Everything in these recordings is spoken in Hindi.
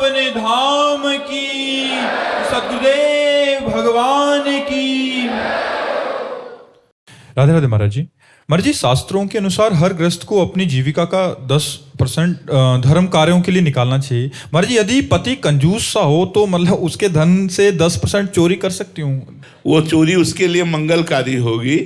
पावन धाम की, सतगुरुदेव भगवान की। राधे राधे महाराज जी। महाराज जी, शास्त्रों के अनुसार हर गृहस्थ को अपनी जीविका का 10% धर्म कार्यों के लिए निकालना चाहिए। महाराज जी, यदि पति कंजूस सा हो तो मतलब उसके धन से 10% चोरी कर सकती हूँ? वो चोरी उसके लिए मंगलकारी होगी।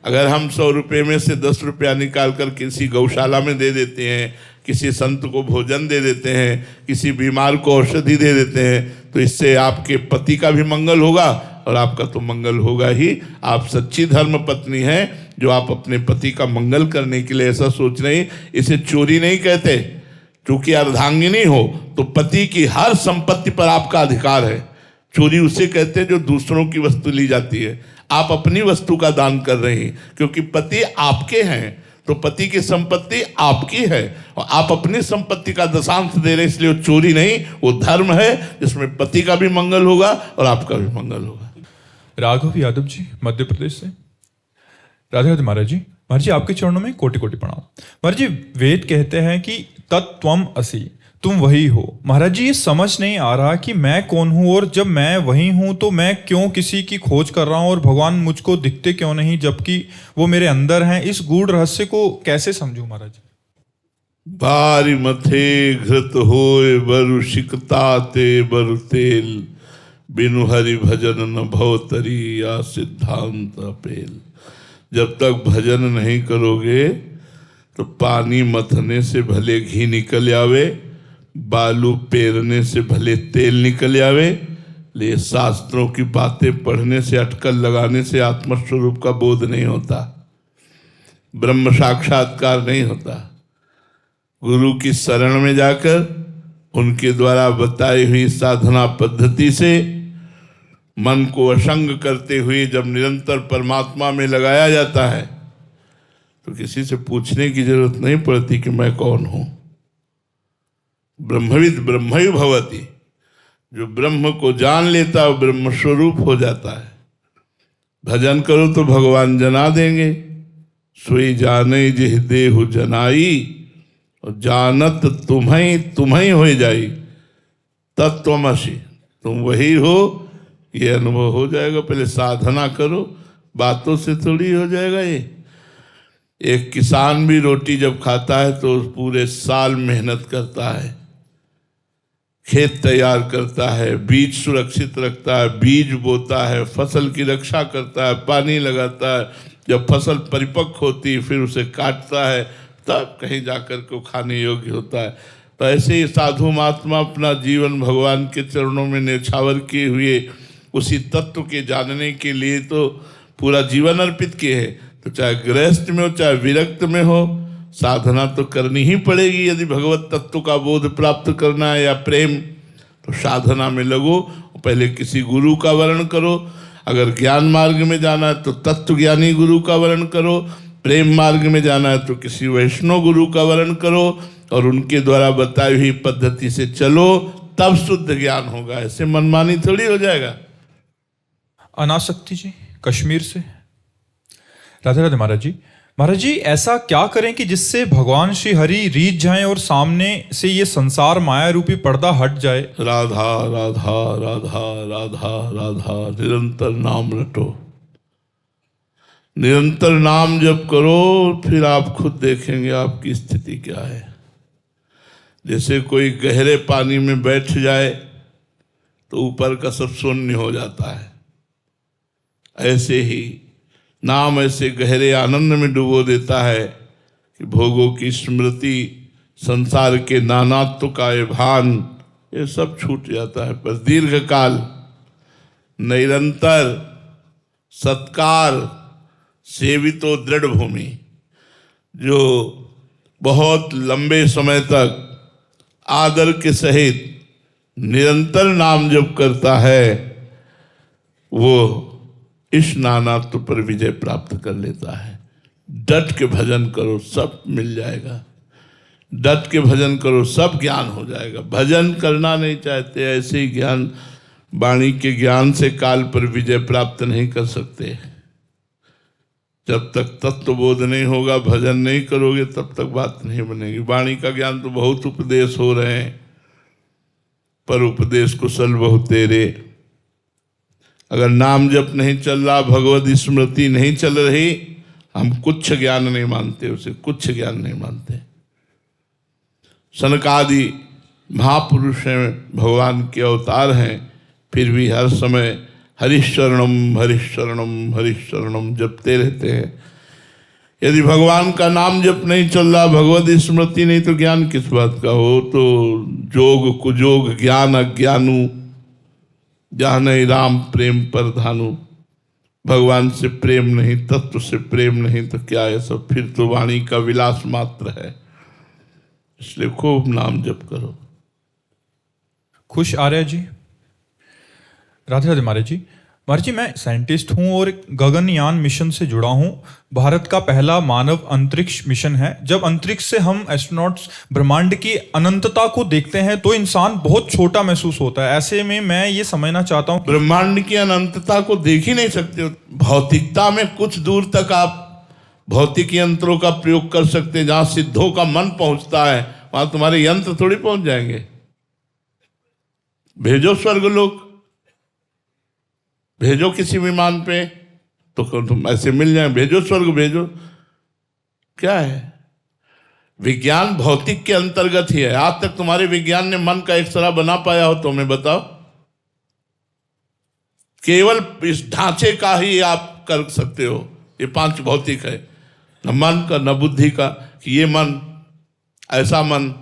अगर हम 100 रुपये में से 10 रुपया निकाल कर किसी गौशाला में दे देते हैं, किसी संत को भोजन दे देते हैं, किसी बीमार को औषधि दे देते हैं, तो इससे आपके पति का भी मंगल होगा और आपका तो मंगल होगा ही। आप सच्ची धर्म पत्नी हैं जो आप अपने पति का मंगल करने के लिए ऐसा सोच रहे हैं। इसे चोरी नहीं कहते, क्योंकि अर्धांगिनी हो तो पति की हर संपत्ति पर आपका अधिकार है। चोरी उसे कहते हैं जो दूसरों की वस्तु ली जाती है। आप अपनी वस्तु का दान कर रहे हैं, क्योंकि पति आपके हैं तो पति की संपत्ति आपकी है और आप अपनी संपत्ति का दशांश दे रहे हैं, इसलिए वो चोरी नहीं, वो धर्म है जिसमें पति का भी मंगल होगा और आपका भी मंगल होगा। राघव यादव जी, मध्य प्रदेश से। राधे राधे महाराज जी। महाराज जी, आपके चरणों में कोटि कोटि प्रणाम। महाराज जी, वेद कहते हैं कि तत्त्वम असि, तुम वही हो। महाराज जी, ये समझ नहीं आ रहा कि मैं कौन हूं, और जब मैं वही हूं तो मैं क्यों किसी की खोज कर रहा हूं और भगवान मुझको दिखते क्यों नहीं जबकि वो मेरे अंदर हैं। इस गूढ़ रहस्य को कैसे समझूं महाराज? बारी मथे घृत होए बरु शिकता ते बरु तेल, बिनु हरि भजन न भवतरी या सिद्धांत अपेल। जब तक भजन नहीं करोगे तो पानी मथने से भले घी निकल आवे, बालू पेरने से भले तेल निकल आवे, ले शास्त्रों की बातें पढ़ने से, अटकल लगाने से आत्मस्वरूप का बोध नहीं होता, ब्रह्म साक्षात्कार नहीं होता। गुरु की शरण में जाकर उनके द्वारा बताई हुई साधना पद्धति से मन को असंग करते हुए जब निरंतर परमात्मा में लगाया जाता है तो किसी से पूछने की जरूरत नहीं पड़ती कि मैं कौन हूं। ब्रह्मविद ब्रह्मयु भवति, जो ब्रह्म को जान लेता है वो ब्रह्म स्वरूप हो जाता है। भजन करो तो भगवान जना देंगे। सोई जाने जिह देहु जनाई, और जानत तुम्हें हो जाई। तत्त्वमसि, तुम वही हो, ये अनुभव हो जाएगा। पहले साधना करो, बातों से थोड़ी हो जाएगा ये। एक किसान भी रोटी जब खाता है तो पूरे साल मेहनत करता है, खेत तैयार करता है, बीज सुरक्षित रखता है, बीज बोता है, फसल की रक्षा करता है, पानी लगाता है। जब फसल परिपक्व होती फिर उसे काटता है, तब कहीं जाकर के खाने योग्य होता है। तो ऐसे ही साधु महात्मा अपना जीवन भगवान के चरणों में न्यौछावर किए हुए उसी तत्व के जानने के लिए तो पूरा जीवन अर्पित किए हैं। तो चाहे गृहस्थ में हो चाहे विरक्त में हो, साधना तो करनी ही पड़ेगी। यदि भगवत तत्व का बोध प्राप्त करना है या प्रेम, तो साधना में लगो। पहले किसी गुरु का वर्ण करो। अगर ज्ञान मार्ग में जाना है तो तत्व ज्ञानी गुरु का वर्ण करो। प्रेम मार्ग में जाना है तो किसी वैष्णव गुरु का वर्ण करो और उनके द्वारा बताई हुई पद्धति से चलो, तब शुद्ध ज्ञान होगा। ऐसे मनमानी थोड़ी हो जाएगा। अनासक्ति जी, कश्मीर से। राधे राधे महाराज जी। महाराज जी, ऐसा क्या करें कि जिससे भगवान श्री हरि रीझ जाएं और सामने से ये संसार माया रूपी पर्दा हट जाए? राधा राधा राधा राधा राधा, निरंतर नाम रटो, निरंतर नाम जप करो, फिर आप खुद देखेंगे आपकी स्थिति क्या है। जैसे कोई गहरे पानी में बैठ जाए तो ऊपर का सब शून्य हो जाता है, ऐसे ही नाम ऐसे गहरे आनंद में डुबो देता है कि भोगों की स्मृति, संसार के नानात्व का ये भान, ये सब छूट जाता है। पर दीर्घ काल निरंतर सत्कार सेवितो दृढ़ भूमि, जो बहुत लंबे समय तक आदर के सहित निरंतर नाम जप करता है, वो इस नानात्व पर विजय प्राप्त कर लेता है। डट के भजन करो, सब मिल जाएगा। डट के भजन करो, सब ज्ञान हो जाएगा। भजन करना नहीं चाहते, ऐसे ही ज्ञान, वाणी के ज्ञान से काल पर विजय प्राप्त नहीं कर सकते। जब तक तत्वबोध नहीं होगा, भजन नहीं करोगे, तब तक बात नहीं बनेगी। वाणी का ज्ञान तो बहुत उपदेश हो रहे हैं, पर उपदेश कुशल बहु तेरे। अगर नाम जप नहीं चल रहा, भगवत स्मृति नहीं चल रही, हम कुछ ज्ञान नहीं मानते, उसे कुछ ज्ञान नहीं मानते। सनकादि महापुरुष हैं, भगवान के अवतार हैं, फिर भी हर समय हरिशरणम हरिशरणम हरिशरणम जपते रहते हैं। यदि भगवान का नाम जप नहीं चल रहा, भगवत स्मृति नहीं, तो ज्ञान किस बात का हो? तो जोग कुजोग ज्ञान अज्ञानु, जहाँ नहीं राम प्रेम पर धानु। भगवान से प्रेम नहीं, तत्व से प्रेम नहीं, तो क्या है सब? फिर तो वाणी का विलास मात्र है। इसलिए खूब नाम जप करो। खुश आर्य जी, राधे राधे महाराज जी। महाराज जी, मैं साइंटिस्ट हूं और गगनयान मिशन से जुड़ा हूं। भारत का पहला मानव अंतरिक्ष मिशन है। जब अंतरिक्ष से हम एस्ट्रोनॉट्स ब्रह्मांड की अनंतता को देखते हैं तो इंसान बहुत छोटा महसूस होता है। ऐसे में मैं ये समझना चाहता हूं, ब्रह्मांड की अनंतता को देख ही नहीं सकते हो। भौतिकता में कुछ दूर तक आप भौतिक यंत्रों का प्रयोग कर सकते हैं। जहां सिद्धों का मन पहुंचता है वहां तुम्हारे यंत्र थोड़ी पहुंच जाएंगे। भेजो स्वर्गलोक, भेजो किसी विमान पे तो तुम ऐसे मिल जाए। भेजो स्वर्ग, भेजो। क्या है? विज्ञान भौतिक के अंतर्गत ही है। आज तक तुम्हारे विज्ञान ने मन का एक्सरा बना पाया हो तो हमें बताओ। केवल इस ढांचे का ही आप कर सकते हो। ये पांच भौतिक है, न मन का न बुद्धि का, कि ये मन, ऐसा मन,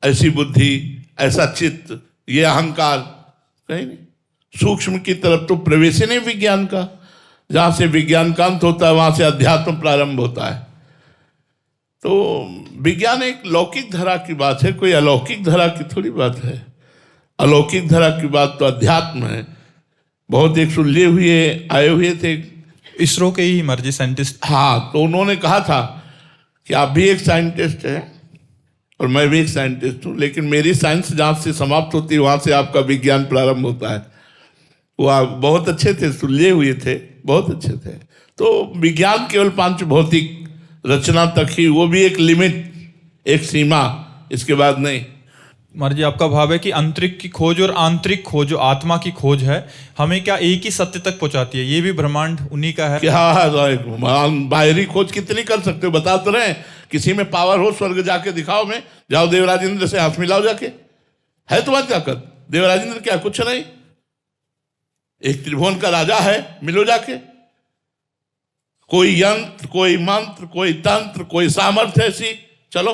ऐसी बुद्धि, ऐसा चित्त, ये अहंकार, कहीं नहीं। सूक्ष्म की तरफ तो प्रवेश ही नहीं विज्ञान का। जहां से विज्ञान का अंत होता है वहां से अध्यात्म प्रारंभ होता है। तो विज्ञान एक लौकिक धरा की बात है, कोई अलौकिक धरा की थोड़ी बात है। अलौकिक धरा की बात तो अध्यात्म है। बहुत एक सुलझे हुए आए हुए थे इसरो के ही मर्जी साइंटिस्ट। हाँ, तो उन्होंने कहा था कि आप भी एक साइंटिस्ट हैं और मैं भी एक साइंटिस्ट हूँ, लेकिन मेरी साइंस जहाँ से समाप्त होती है वहाँ से आपका विज्ञान प्रारंभ होता है। वो आप बहुत अच्छे थे, सुलझे हुए थे, बहुत अच्छे थे। तो विज्ञान केवल पांच भौतिक रचना तक ही, वो भी एक लिमिट, एक सीमा, इसके बाद नहीं। महाराज जी, आपका भाव है कि अंतरिक्ष की खोज और आंतरिक खोज, जो आत्मा की खोज है, हमें क्या एक ही सत्य तक पहुंचाती है? ये भी ब्रह्मांड उन्हीं का है। क्या बाहरी खोज कितनी कर सकते हो? बता तो रहे, किसी में पावर हो स्वर्ग जाके दिखाओ। में जाओ देवराज इंद्र से हाथ मिलाओ जाके, है तुम्हारी ताकत? देवराज इंद्र क्या कुछ नहीं, एक त्रिभुवन का राजा है, मिलो जाके। कोई यंत्र, कोई मंत्र, कोई तंत्र, कोई सामर्थ्य ऐसी, चलो।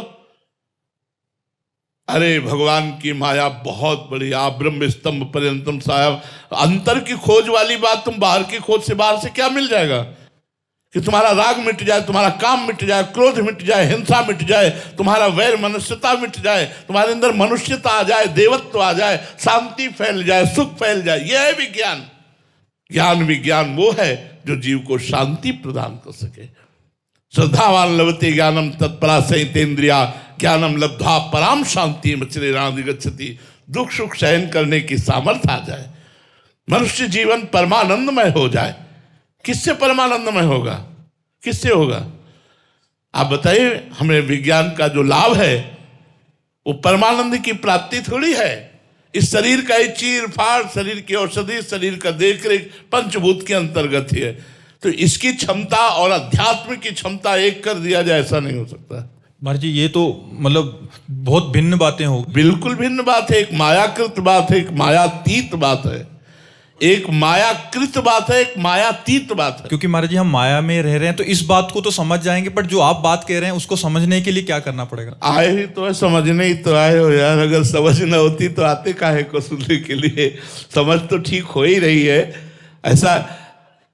अरे भगवान की माया बहुत बड़ी। आप ब्रह्म स्तंभ पर्यंतम साहब, अंतर की खोज वाली बात, तुम बाहर की खोज से बाहर से क्या मिल जाएगा? कि तुम्हारा राग मिट जाए, तुम्हारा काम मिट जाए, क्रोध मिट जाए, हिंसा मिट जाए, तुम्हारा वैर मनुष्यता मिट जाए, तुम्हारे अंदर मनुष्यता आ जाए, देवत्व आ जाए, शांति फैल जाए, सुख फैल जाए। यह है विज्ञान। ज्ञान विज्ञान वो है जो जीव को शांति प्रदान कर सके। श्रद्धावान लभते ज्ञानम तत्परा सहितेन्द्रिया ज्ञानम लब्ध्वा पराम शांति मचिरेणाधिगच्छति। दुख सुख सहन करने की सामर्थ्य आ जाए, मनुष्य जीवन परमानंदमय हो जाए। किससे परमानंदमय होगा? किससे होगा? आप बताइए। हमें विज्ञान का जो लाभ है वो परमानंद की प्राप्ति थोड़ी है। इस शरीर का ही चीर फाड़, शरीर की औषधि, शरीर का देख रेख पंचभूत के अंतर्गत ही है। तो इसकी क्षमता और अध्यात्म की क्षमता एक कर दिया जाए, ऐसा नहीं हो सकता। महाराज जी, ये तो मतलब बहुत भिन्न बातें हो। बिल्कुल भिन्न बात है। एक मायाकृत बात है, एक मायातीत बात है। एक मायाकृत बात है, एक मायातीत बात है। क्योंकि महाराज जी हम माया में रह रहे हैं तो इस बात को तो समझ जाएंगे, पर जो आप बात कह रहे हैं उसको समझने के लिए क्या करना पड़ेगा? आए ही तो है, समझने ही तो आए हो यार। अगर समझ न होती तो आते काहे को सुनने के लिए? समझ तो ठीक हो ही रही है। ऐसा,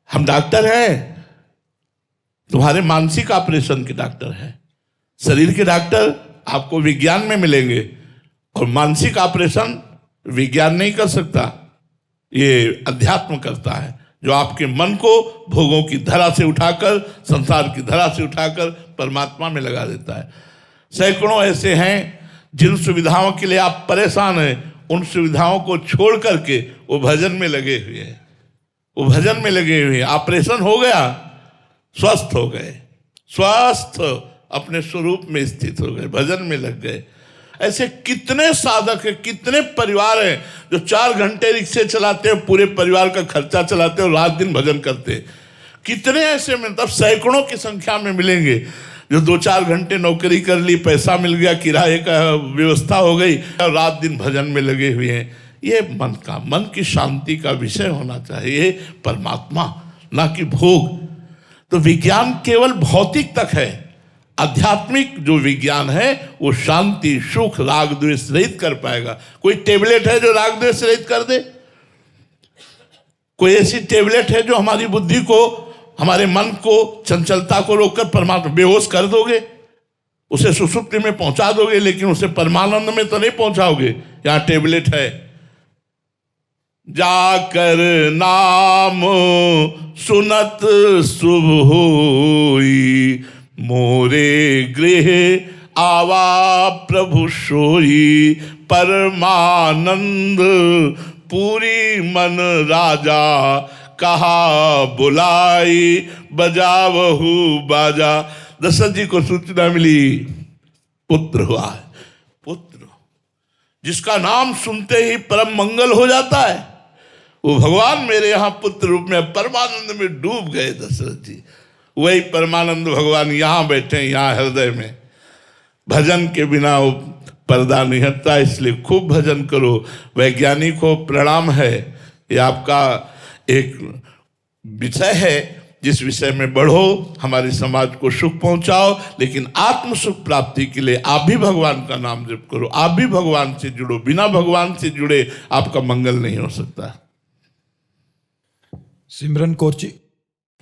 हम डॉक्टर हैं, तुम्हारे मानसिक ऑपरेशन के डॉक्टर हैं। शरीर के डॉक्टर आपको विज्ञान में मिलेंगे और मानसिक ऑपरेशन विज्ञान नहीं कर सकता, ये अध्यात्म करता है, जो आपके मन को भोगों की धरा से उठाकर, संसार की धरा से उठाकर परमात्मा में लगा देता है। सैकड़ों ऐसे हैं जिन सुविधाओं के लिए आप परेशान हैं, उन सुविधाओं को छोड़ करके वो भजन में लगे हुए हैं। वो भजन में लगे हुए हैं। ऑपरेशन हो गया, स्वस्थ हो गए, स्वस्थ अपने स्वरूप में स्थित हो गए, भजन में लग गए। ऐसे कितने साधक हैं, कितने परिवार हैं जो 4 घंटे रिक्शे चलाते हैं, पूरे परिवार का खर्चा चलाते हैं और रात दिन भजन करते हैं। कितने ऐसे मतलब सैकड़ों की संख्या में मिलेंगे जो 2-4 घंटे नौकरी कर ली, पैसा मिल गया, किराए का व्यवस्था हो गई और रात दिन भजन में लगे हुए हैं। ये मन की शांति का विषय होना चाहिए परमात्मा, ना कि भोग। तो विज्ञान केवल भौतिक तक है, आध्यात्मिक जो विज्ञान है वो शांति, सुख, राग द्वेष रहित कर पाएगा। कोई टेबलेट है जो राग द्वेष रहित कर दे? कोई ऐसी टेबलेट है जो हमारी बुद्धि को, हमारे मन को, चंचलता को रोककर परमात्मा बेहोश कर दोगे? उसे सुषुप्ति में पहुंचा दोगे, लेकिन उसे परमानंद में तो नहीं पहुंचाओगे। यहां टेबलेट है, जाकर नाम सुनत शुभ होई, मोरे गृह आवा प्रभु सोई, परमानंद पूरी मन राजा, कहा बुलाई बजावहु बाजा। दशरथ जी को सूचना मिली पुत्र हुआ है। पुत्र जिसका नाम सुनते ही परम मंगल हो जाता है, वो भगवान मेरे यहाँ पुत्र रूप में परमानंद में डूब गए दशरथ जी। वही परमानंद भगवान यहाँ बैठे, यहाँ हृदय में। भजन के बिना वो पर्दा नहीं हटता, इसलिए खूब भजन करो। वैज्ञानिक को प्रणाम है, ये आपका एक विषय है, जिस विषय में बढ़ो, हमारे समाज को सुख पहुंचाओ, लेकिन आत्म सुख प्राप्ति के लिए आप भी भगवान का नाम जप करो, आप भी भगवान से जुड़ो। बिना भगवान से जुड़े आपका मंगल नहीं हो सकता। सिमरन कौर जी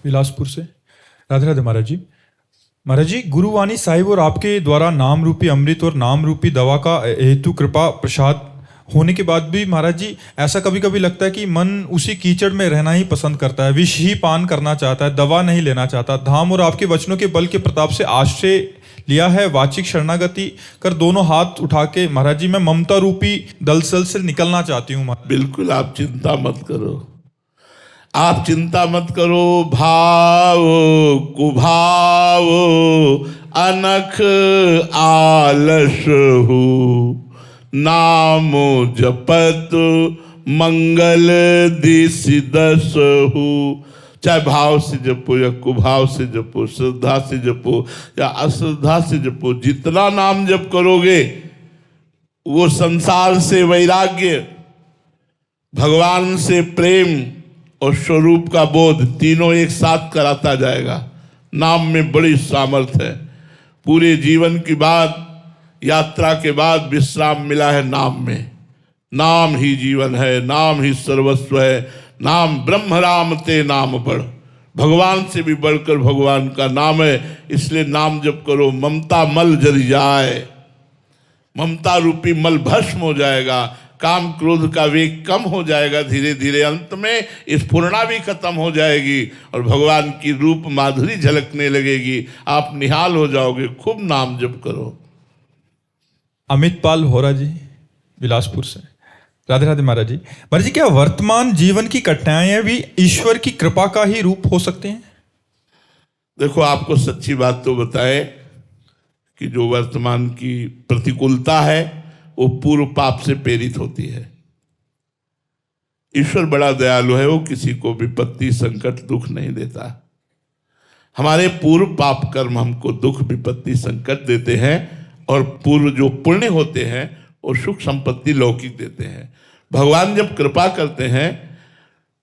बिलासपुर से। राधे राधे महाराज जी। महाराज जी, गुरुवाणी साहिब और आपके द्वारा नाम रूपी अमृत और नाम रूपी दवा का हेतु कृपा प्रसाद होने के बाद भी महाराज जी ऐसा कभी कभी लगता है कि मन उसी कीचड़ में रहना ही पसंद करता है, विष ही पान करना चाहता है, दवा नहीं लेना चाहता। धाम और आपके वचनों के बल के प्रताप से आश्रय लिया है, वाचिक शरणागति कर दोनों हाथ उठा के महाराज जी मैं ममता रूपी दलदल से निकलना चाहती हूँ। बिल्कुल आप चिंता मत करो, आप चिंता मत करो। भाव कुभाव अनख आलस हो, नाम जपत मंगल दिस दस हो। चाहे भाव से जपो या कुभाव से जपो, श्रद्धा से जपो या अश्रद्धा से जपो, जितना नाम जप करोगे वो संसार से वैराग्य, भगवान से प्रेम और स्वरूप का बोध तीनों एक साथ कराता जाएगा। नाम में बड़ी सामर्थ्य है। पूरे जीवन की बाद, यात्रा के बाद विश्राम मिला है नाम में। नाम ही जीवन है, नाम ही सर्वस्व है। नाम ब्रह्म राम ते नाम बढ़, भगवान से भी बढ़कर भगवान का नाम है। इसलिए नाम जप करो, ममता मल जल जाए, ममता रूपी मल भस्म हो जाएगा, काम क्रोध का वेग कम हो जाएगा धीरे धीरे। अंत में स्फुरना भी खत्म हो जाएगी और भगवान की रूप माधुरी झलकने लगेगी, आप निहाल हो जाओगे। खूब नाम जप करो। अमित पाल होरा जी बिलासपुर से। राधे राधे महाराज जी। महाराज जी, क्या वर्तमान जीवन की कठिनाइयां भी ईश्वर की कृपा का ही रूप हो सकते हैं? देखो, आपको सच्ची बात तो बताए कि जो वर्तमान की प्रतिकूलता है वो पूर्व पाप से प्रेरित होती है। ईश्वर बड़ा दयालु है, वो किसी को विपत्ति, संकट, दुख नहीं देता। हमारे पूर्व पाप कर्म हमको दुख, विपत्ति, संकट देते हैं और पूर्व जो पुण्य होते हैं वो सुख संपत्ति लौकिक देते हैं। भगवान जब कृपा करते हैं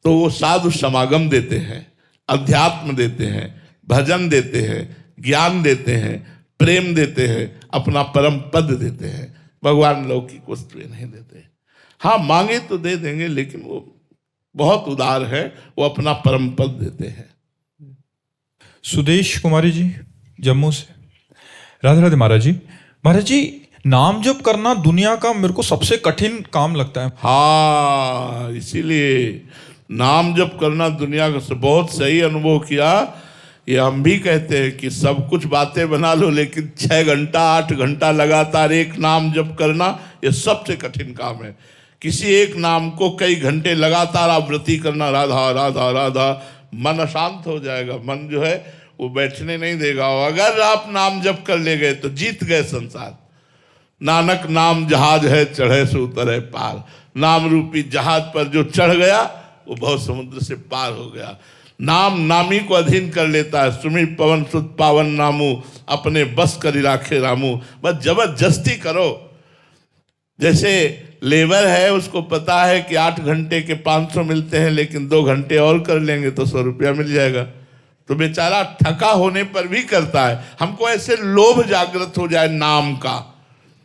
तो वो साधु समागम देते हैं, अध्यात्म देते हैं, भजन देते हैं, ज्ञान देते हैं, प्रेम देते हैं, अपना परम पद देते हैं। भगवान लौकिक वस्तुएं नहीं देते। हाँ, मांगे तो दे देंगे, लेकिन वो बहुत उदार है, वो अपना परम पद देते हैं। सुदेश कुमारी जी जम्मू से। राधे राधे महाराज जी। महाराज जी, नाम जप करना दुनिया का मेरे को सबसे कठिन काम लगता है। हाँ, इसीलिए नाम जप करना दुनिया का बहुत सही अनुभव किया। ये हम भी कहते हैं कि सब कुछ बातें बना लो, लेकिन 6 घंटा 8 घंटा लगातार एक नाम जप करना ये सबसे कठिन काम है। किसी एक नाम को कई घंटे लगातार आवृत्ति करना, राधा राधा राधा, मन अशांत हो जाएगा, मन जो है वो बैठने नहीं देगा। और अगर आप नाम जप कर ले गए तो जीत गए संसार। नानक नाम जहाज है, चढ़े से उतरे पार। नाम रूपी जहाज पर जो चढ़ गया वो बहुत समुद्र से पार हो गया। नाम नामी को अधीन कर लेता है। सुमि पवन सुत पावन नामू, अपने बस करी राखे रामू। बस जबरदस्ती करो। जैसे लेबर है, उसको पता है कि 8 घंटे के 500 मिलते हैं, लेकिन 2 घंटे और कर लेंगे तो 100 रुपया मिल जाएगा, तो बेचारा थका होने पर भी करता है। हमको ऐसे लोभ जागृत हो जाए नाम का,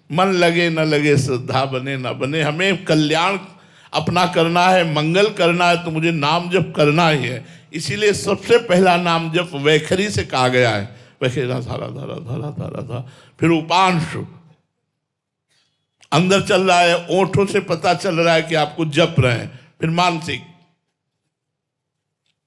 मन लगे न लगे, श्रद्धा बने न बने, हमें कल्याण अपना करना है, मंगल करना है, तो मुझे नाम जप करना ही है। इसीलिए सबसे पहला नाम जप वैखरी से कहा गया है। वैखरी धारा धारा धारा धारा था, फिर उपांश अंदर चल रहा है, ओंठों से पता चल रहा है कि आपको जप रहे हैं। फिर मानसिक,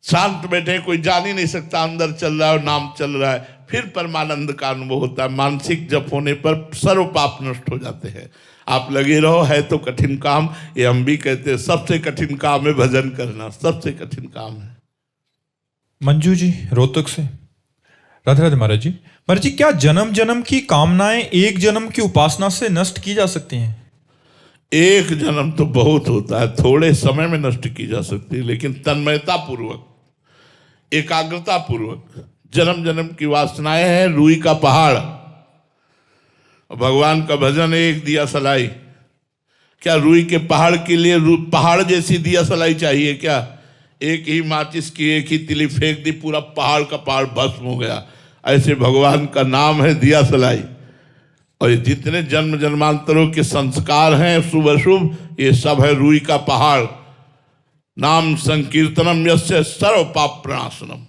शांत बैठे, कोई जान ही नहीं सकता अंदर चल रहा है और नाम चल रहा है। फिर परमानंद का अनुभव होता है। मानसिक जप होने पर सर्व पाप नष्ट हो जाते हैं। आप लगे रहो, है तो कठिन काम, ये हम भी कहते हैं, सबसे कठिन काम है भजन करना, सबसे कठिन काम है। मंजू जी रोहतक से, राधे राधे महाराज जी। महाराज जी, क्या जन्म जन्म की कामनाएं एक जन्म की उपासना से नष्ट की जा सकती हैं? एक जन्म तो बहुत होता है, थोड़े समय में नष्ट की जा सकती है, लेकिन तन्मयता पूर्वक, एकाग्रता पूर्वक। जन्म जन्म की वासनाएं हैं रूई का पहाड़, और भगवान का भजन एक दिया सलाई। क्या रुई के पहाड़ के लिए पहाड़ जैसी दिया सलाई चाहिए क्या? एक ही माचिस की एक ही तिली फेंक दी, पूरा पहाड़ का पहाड़ भस्म हो गया। ऐसे भगवान का नाम है दिया सलाई। और ये जितने जन्म जन्मांतरों के संस्कार हैं शुभ अशुभ, ये सब है रुई का पहाड़। नाम संकीर्तनम यस्य सर्व पाप प्रणाशनम,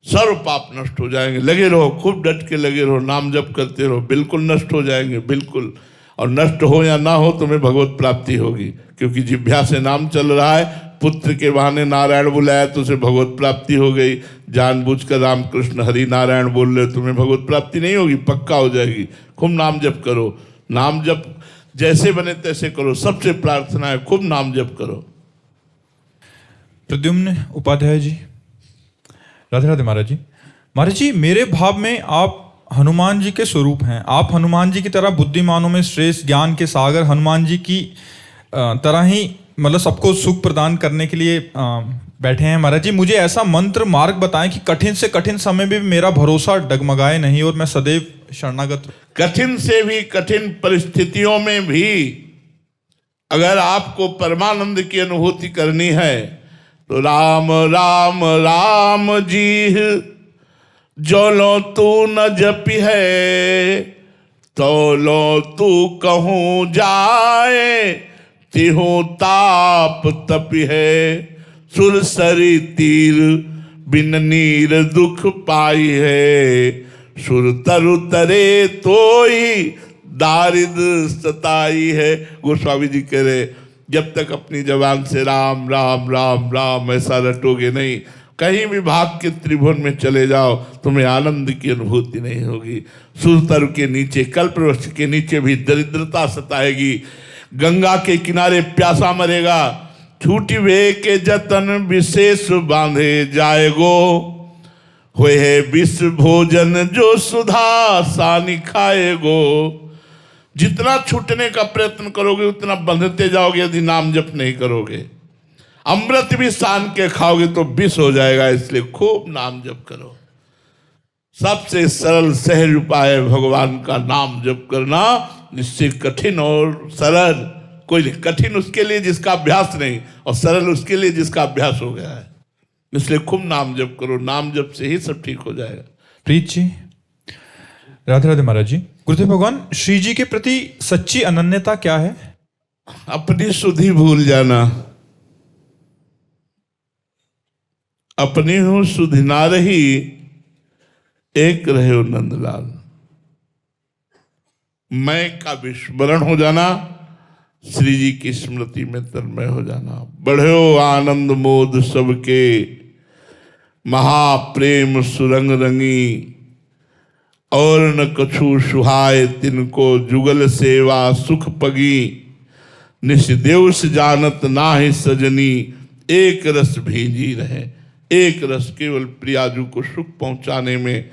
सर्व पाप नष्ट हो जाएंगे। लगे रहो, खूब डट के लगे रहो, नाम जप करते रहो, बिल्कुल नष्ट हो जाएंगे, बिल्कुल। और नष्ट हो या ना हो, तुम्हें भगवत प्राप्ति होगी, क्योंकि जिह्वा से नाम चल रहा है। पुत्र के बहाने नारायण बुलाया तो उसे भगवत प्राप्ति हो गई। जानबूझकर रामकृष्ण हरि नारायण बोल रहे, तुम्हें भगवत प्राप्ति नहीं होगी, पक्का हो जाएगी। खूब नाम जप करो, नाम जप जैसे बने तैसे करो, सबसे प्रार्थना है खूब नाम जप करो। प्रद्युम्न उपाध्याय जी, राधे राधे महाराज जी। महाराज जी, मेरे भाव में आप हनुमान जी के स्वरूप हैं। आप हनुमान जी की तरह बुद्धिमानों में श्रेष्ठ, ज्ञान के सागर, हनुमान जी की तरह ही मतलब सबको सुख प्रदान करने के लिए बैठे हैं। महाराज जी, मुझे ऐसा मंत्र मार्ग बताएं कि कठिन से कठिन समय में भी मेरा भरोसा डगमगाए नहीं और मैं सदैव शरणागत। कठिन से भी कठिन परिस्थितियों में भी अगर आपको परमानंद की अनुभूति करनी है तो राम राम राम जी जो लो तू न जपी है, तो लो तू कहूँ जाए, तिहु ताप तपी है। सुरसरी तीर बिन नीर दुख पाई है, सुर तरु तरे तोई दारिद्र सताई है। गोस्वामी जी कह रहे, जब तक अपनी जबान से राम राम राम राम ऐसा रटोगे नहीं, कहीं भी भाग के त्रिभुवन में चले जाओ, तुम्हें आनंद की अनुभूति नहीं होगी। सुरतर के नीचे, कल्पवृक्ष के नीचे भी दरिद्रता सताएगी। गंगा के किनारे प्यासा मरेगा, छूटी वे के जतन विशेष बांधे जाएगो। हुए है विष भोजन जो सुधा सानी खाएगो। जितना छूटने का प्रयत्न करोगे उतना बंधते जाओगे यदि नाम जप नहीं करोगे। अमृत भी सान के खाओगे तो विष हो जाएगा, इसलिए खूब नाम जप करो। सबसे सरल सहज उपाय है भगवान का नाम जप करना। निश्चय कठिन और सरल कोई नहीं, कठिन उसके लिए जिसका अभ्यास नहीं, और सरल उसके लिए जिसका अभ्यास हो गया है। इसलिए खूब नाम जप करो, नाम जप से ही सब ठीक हो जाएगा। प्रीत जी, राधे राधे महाराज जी। गुरुदेव भगवान, श्री जी के प्रति सच्ची अनन्यता क्या है? अपनी सुधि भूल जाना। अपनी हूं सुधि ना रही, एक रहे हो नंदलाल। मैं का विस्मरण हो जाना, श्री जी की स्मृति में तन्मय हो जाना। बढ़ो आनंद मोद सबके, महाप्रेम सुरंग रंगी। और न कछु सुहाय तिनको, जुगल सेवा सुख पगी। निष्देव से जानत नाहि सजनी, एक रस भेजी रहे। एक रस केवल प्रियाजू को सुख पहुंचाने में,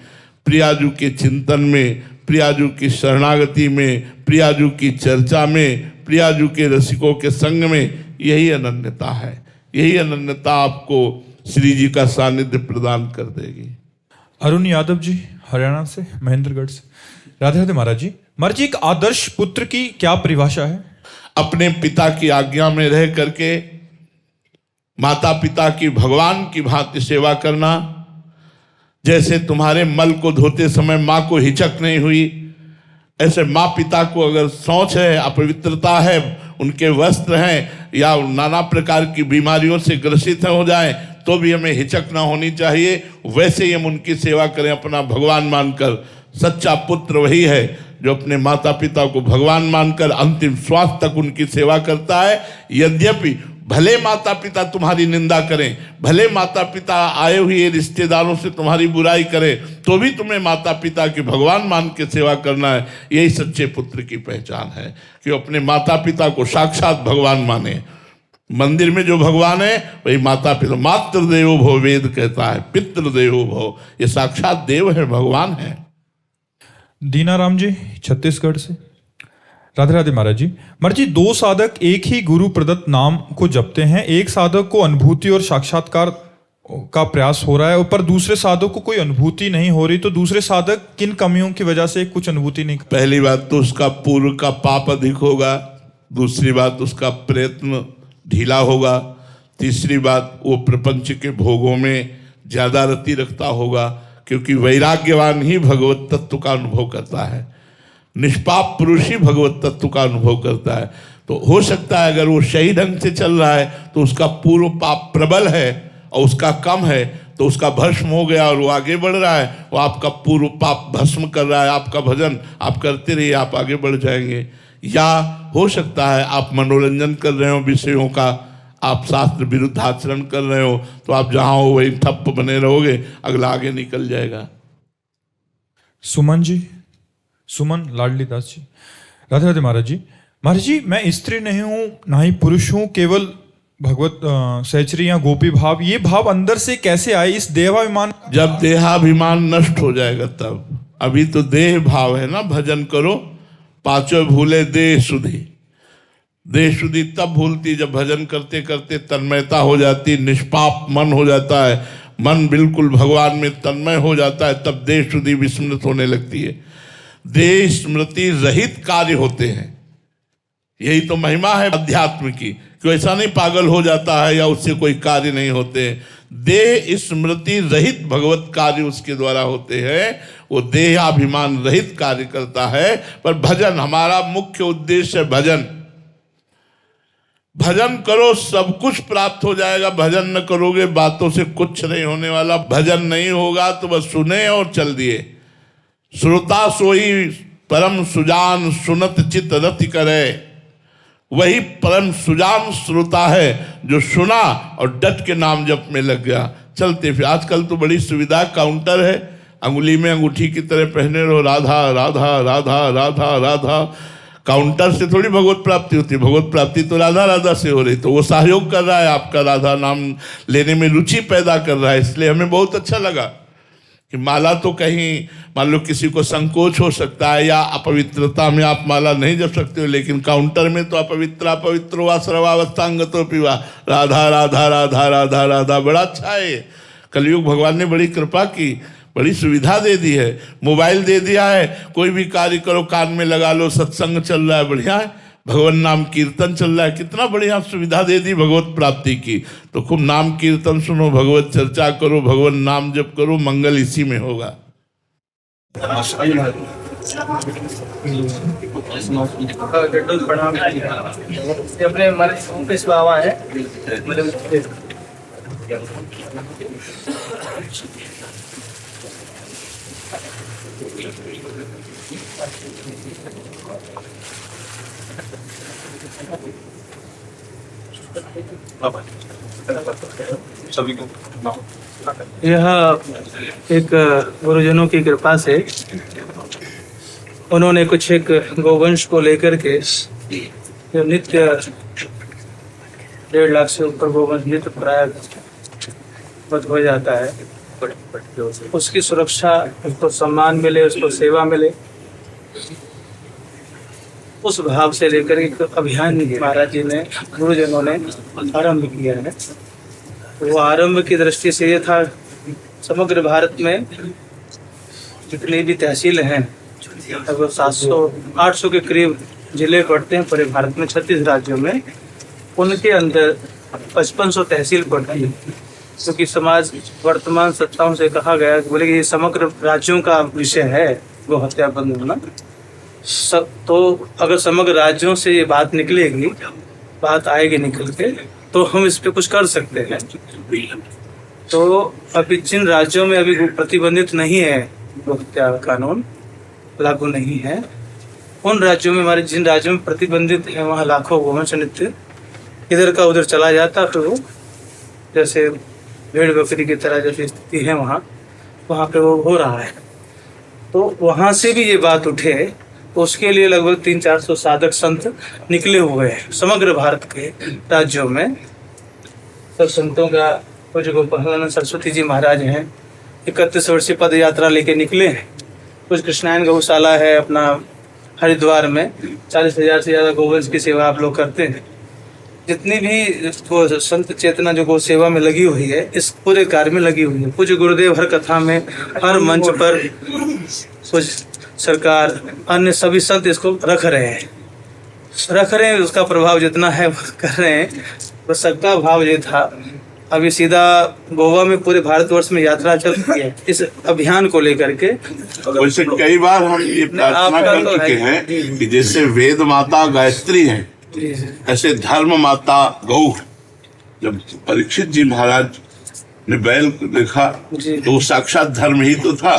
प्रियाजू के चिंतन में, प्रियाजू की शरणागति में, प्रियाजू की चर्चा में, प्रियाजू के रसिकों के संग में, यही अनन्यता है। यही अनन्यता आपको श्री जी का सानिध्य प्रदान कर देगी। अरुण यादव जी हरियाणा से, महेंद्रगढ़ से। राधे राधे महाराज जी। महाराज जी, एक आदर्श पुत्र की क्या परिभाषा है? अपने पिता की आज्ञा में रह करके माता पिता की भगवान की भांति सेवा करना। जैसे तुम्हारे मल को धोते समय माँ को हिचक नहीं हुई, ऐसे माँ पिता को अगर शौच है, अपवित्रता है, उनके वस्त्र हैं या नाना प्रकार की बीमारियों से ग्रसित हो जाएं, तो भी हमें हिचक ना होनी चाहिए। वैसे ही हम उनकी सेवा करें अपना भगवान मानकर। सच्चा पुत्र वही है जो अपने माता पिता को भगवान मानकर अंतिम श्वास तक उनकी सेवा करता है। यद्यपि भले माता पिता तुम्हारी निंदा करें, भले माता पिता आए हुए रिश्तेदारों से तुम्हारी बुराई करें, तो भी तुम्हें माता पिता की भगवान मान के सेवा करना है। यही सच्चे पुत्र की पहचान है कि अपने माता पिता को साक्षात भगवान माने। मंदिर में जो भगवान है वही माता पिता। मातृ देवो भव वेद कहता है, पितृ देवो भव, ये साक्षात देव है, भगवान है। दीनाराम जी छत्तीसगढ़ से। राधे राधे महाराज जी। महाराज जी, दो साधक एक ही गुरु प्रदत्त नाम को जपते हैं। एक साधक को अनुभूति और साक्षात्कार का प्रयास हो रहा है, पर दूसरे साधक को कोई अनुभूति नहीं हो रही, तो दूसरे साधक किन कमियों की वजह से कुछ अनुभूति नहीं? पहली बात तो उसका पूर्व का पाप अधिक होगा, दूसरी बात उसका प्रयत्न ढीला होगा, तीसरी बात वो प्रपंच के भोगों में ज्यादा रति रखता होगा, क्योंकि वैराग्यवान ही भगवत तत्व का अनुभव करता है। निष्पाप पुरुष ही भगवत तत्व का अनुभव करता है। तो हो सकता है अगर वो सही ढंग से चल रहा है तो उसका पूर्व पाप प्रबल है और उसका कम है, तो उसका भस्म हो गया और वो आगे बढ़ रहा है। वो आपका पूर्व पाप भस्म कर रहा है, आपका भजन आप करते रहिए, आप आगे बढ़ जाएंगे। या हो सकता है आप मनोरंजन कर रहे हो विषयों का, आप शास्त्र विरुद्ध आचरण कर रहे हो, तो आप जहां हो वही ठप्प बने रहोगे, अगला आगे निकल जाएगा। सुमन जी, सुमन लाडली दास जी। राधे राधे महाराज जी। महाराज जी, मैं स्त्री नहीं हूं ना ही पुरुष हूं, केवल भगवत सहचरी या गोपी भाव, ये भाव अंदर से कैसे आए? इस देहाभिमान, जब देहाभिमान नष्ट हो जाएगा तब। अभी तो देह भाव है ना। भजन करो पांचों भूले देह शुद्धि। देह शुद्धि तब भूलती जब भजन करते करते तन्मयता हो जाती, निष्पाप मन हो जाता है, मन बिल्कुल भगवान में तन्मय हो जाता है, तब देह शुद्धि विस्मृत होने लगती है। देह स्मृति रहित कार्य होते हैं। यही तो महिमा है अध्यात्म की, कि ऐसा नहीं पागल हो जाता है या उससे कोई कार्य नहीं होते। देह स्मृति रहित भगवत कार्य उसके द्वारा होते हैं। वो देहाभिमान रहित कार्य करता है। पर भजन, हमारा मुख्य उद्देश्य है भजन। भजन करो सब कुछ प्राप्त हो जाएगा। भजन न करोगे बातों से कुछ नहीं होने वाला। भजन नहीं होगा तो बस सुने और चल दिए। श्रोता सोई परम सुजान, सुनत चित रति करे। वही परम सुजान श्रोता है जो सुना और डट के नाम जप में लग गया। चलते फिर आजकल तो बड़ी सुविधा, काउंटर है, अंगुली में अंगूठी की तरह पहने रहो, राधा राधा राधा राधा राधा। काउंटर से थोड़ी भगवत प्राप्ति होती है, भगवत प्राप्ति तो राधा राधा से हो रही। तो वो सहयोग कर रहा है, आपका राधा नाम लेने में रुचि पैदा कर रहा है। इसलिए हमें बहुत अच्छा लगा कि माला तो कहीं मान लो किसी को संकोच हो सकता है या अपवित्रता में आप माला नहीं जप सकते हो, लेकिन काउंटर में तो अपवित्र पवित्रो वा सर्वावस्थांगतो पिवा, राधा राधा राधा राधा राधा। बड़ा अच्छा है। कलयुग भगवान ने बड़ी कृपा की, बड़ी सुविधा दे दी है। मोबाइल दे दिया है, कोई भी कार्य करो कान में लगा लो, सत्संग चल रहा है, बढ़िया है। भगवान नाम कीर्तन चल रहा है, कितना बढ़िया सुविधा दे दी भगवत प्राप्ति की। तो खूब नाम कीर्तन सुनो, भगवत चर्चा करो, भगवान नाम जप करो, मंगल इसी में होगा। अपने ऑफिस में आवा है। सभी को यह एक गुरुजनों की कृपा से उन्होंने कुछ एक गोवंश को लेकर के जो नित्य 1.5 लाख से ऊपर गोवंश नित्य प्राय हो जाता है, उसकी सुरक्षा, उसको सम्मान मिले, उसको सेवा मिले, उस भाव से लेकर एक अभियान महाराज जी ने, गुरुजनों ने आरंभ किया है। वो आरंभ की दृष्टि से ये था, समग्र भारत में जितनी भी तहसील हैं, लगभग 700-800 के करीब जिले पड़ते हैं पूरे भारत में, 36 राज्यों में। उनके अंदर 5500 तहसील पड़ती है, क्योंकि समाज वर्तमान सत्ताओं से कहा गया, बोले कि ये समग्र राज्यों का विषय है गौ हत्या बंद होना। तो अगर समग्र राज्यों से ये बात निकलेगी, बात आएगी निकल के, तो हम इस पे कुछ कर सकते हैं। तो अभी जिन राज्यों में अभी प्रतिबंधित नहीं है गौ हत्या कानून, लागू नहीं है, उन राज्यों में, हमारे जिन राज्यों में प्रतिबंधित है, वहाँ लाखों गोवंश नृत्य इधर का उधर चला जाता, फिर वो जैसे भेड़ बकरी की तरह जैसी स्थिति है वहाँ पे वो हो रहा है। तो वहाँ से भी ये बात उठे, तो उसके लिए लगभग 300-400 साधक संत निकले हुए हैं समग्र भारत के राज्यों में। सब संतों का पूज्य गोपालानंद सरस्वती जी महाराज हैं, 31 वर्षीय पद यात्रा लेके निकले हैं। कुछ कृष्णायन गौशाला है अपना हरिद्वार में, 40,000 से ज़्यादा गोवंश की सेवा आप लोग करते हैं। जितनी भी वो संत चेतना जो गौ सेवा में लगी हुई है, इस पूरे कार्य में लगी हुई है। पूज्य गुरुदेव हर कथा में, हर मंच पर कुछ सरकार, अन्य सभी संत इसको रख रहे हैं। उसका प्रभाव जितना है वो कर रहे हैं। वो सबका भाव ये था, अभी सीधा गोवा में पूरे भारतवर्ष में यात्रा चल रही है इस अभियान को लेकर के। वैसे कई बार हम ये प्रार्थना कर चुके हैं कि जैसे वेद माता गायत्री है, ऐसे धर्म माता गौ। जब परीक्षित जी महाराज ने बैल देखा तो वो साक्षात धर्म ही तो था।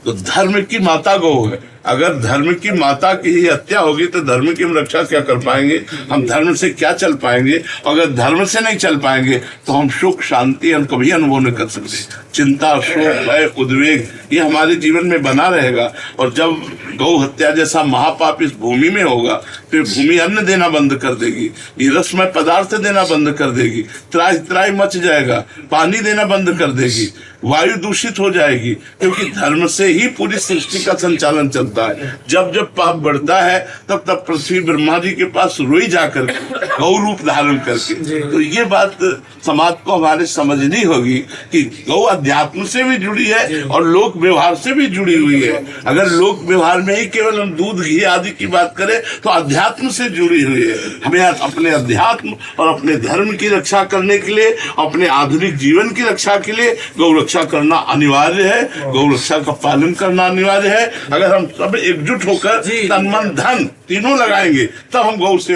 तो धर्म की माता गौ है। अगर धर्म की माता की ही हत्या होगी तो धर्म की हम रक्षा क्या कर पाएंगे? हम धर्म से क्या चल पाएंगे? अगर धर्म से नहीं चल पाएंगे तो हम सुख शांति हम कभी अनुभव नहीं कर सकते। चिंता, शोक, भय, उद्वेग ये हमारे जीवन में बना रहेगा। और जब गौ हत्या जैसा महापाप इस भूमि में होगा, फिर भूमि अन्न देना बंद कर देगी, ये रसमय पदार्थ देना बंद कर देगी, त्राही त्राही मच जाएगा, पानी देना बंद कर देगी, वायु दूषित हो जाएगी, क्योंकि धर्म से ही पूरी सृष्टि का संचालन चलता है। जब जब पाप बढ़ता है तब तब पृथ्वी ब्रह्मा जी के पास रोई जाकर गौ रूप धारण करके। तो ये बात समाज को हमारे समझनी होगी कि गौ अध्यात्म से भी जुड़ी है और लोक व्यवहार से भी जुड़ी हुई है। अगर लोक व्यवहार में ही केवल हम दूध घी आदि की बात करें तो अध्यात्म से जुड़ी हुई है। हमें अपने अध्यात्म और अपने धर्म की रक्षा करने के लिए, अपने आधुनिक जीवन की रक्षा के लिए गौ रक्षा करना अनिवार्य है। गौ रक्षा का पालन करना अनिवार्य है। अगर हम सब एकजुट होकर तन मन धन तीनों लगाएंगे तब हम गौ सेवा